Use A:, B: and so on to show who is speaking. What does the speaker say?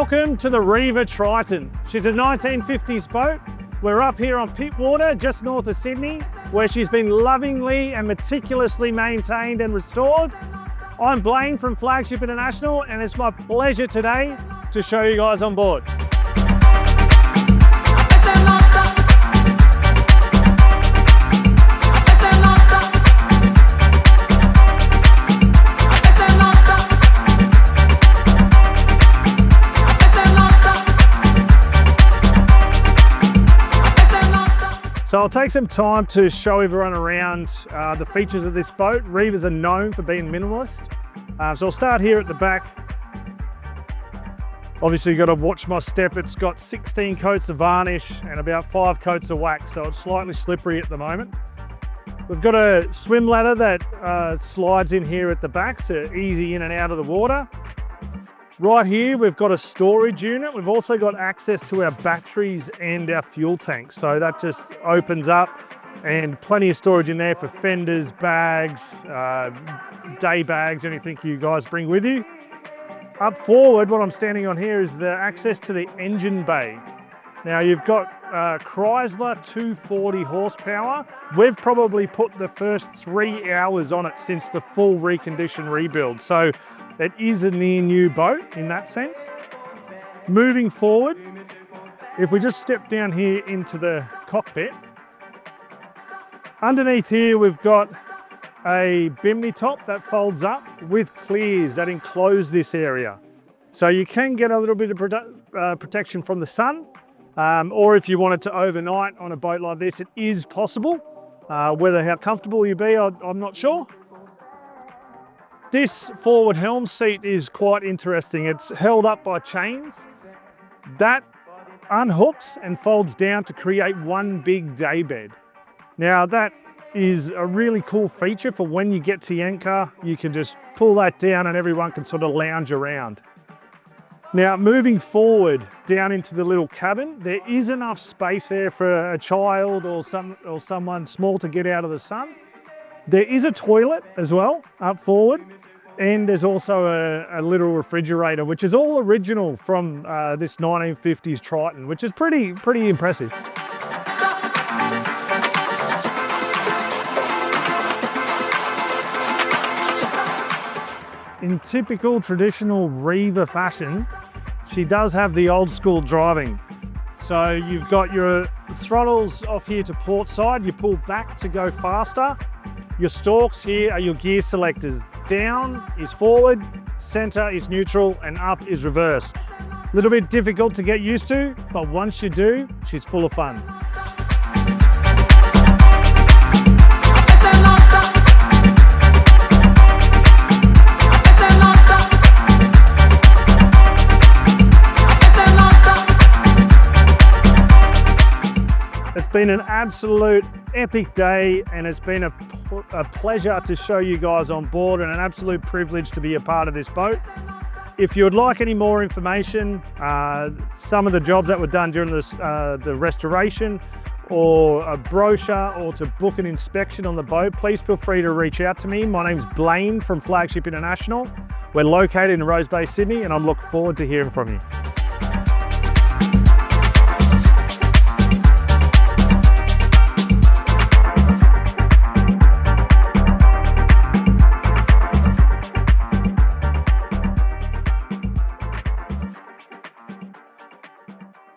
A: Welcome to the Riva Tritone. She's a 1950s boat. We're up here on Pittwater, just north of Sydney, where she's been lovingly and meticulously maintained and restored. I'm Blaine from Flagship International, and it's my pleasure today to show you guys on board. So I'll take some time to show everyone around the features of this boat. Rivas are known for being minimalist. So I'll start here at the back. Obviously you've got to watch my step. It's got 16 coats of varnish and about 5 coats of wax, so it's slightly slippery at the moment. We've got a swim ladder that slides in here at the back, so easy in and out of the water. Right here, we've got a storage unit. We've also got access to our batteries and our fuel tanks. So that just opens up, and plenty of storage in there for fenders, bags, day bags, anything you guys bring with you. Up forward, what I'm standing on here is the access to the engine bay. Now you've got Chrysler 240 horsepower. We've probably put the first 3 hours on it since the full recondition rebuild. So it is a near new boat in that sense. Moving forward, if we just step down here into the cockpit, underneath here we've got a bimini top that folds up with clears that enclose this area. So you can get a little bit of protection from the sun, or if you wanted to overnight on a boat like this, it is possible. Whether how comfortable you'll be, I'm not sure. This forward helm seat is quite interesting. It's held up by chains. That unhooks and folds down to create one big day bed. Now that is a really cool feature for when you get to anchor. You can just pull that down and everyone can sort of lounge around. Now moving forward down into the little cabin, there is enough space there for a child or someone small to get out of the sun. There is a toilet as well up forward, and there's also a little refrigerator, which is all original from this 1950s Tritone, which is pretty impressive. In typical traditional Riva fashion, she does have the old school driving. So you've got your throttles off here to port side, you pull back to go faster. Your stalks here are your gear selectors. Down is forward, center is neutral, and up is reverse. A little bit difficult to get used to, but once you do, she's full of fun. It's been an absolute epic day, and it's been a pleasure to show you guys on board, and an absolute privilege to be a part of this boat. If you would like any more information, some of the jobs that were done during the restoration, or a brochure, or to book an inspection on the boat, please feel free to reach out to me. My name's Blaine from Flagship International. We're located in Rose Bay, Sydney, and I look forward to hearing from you.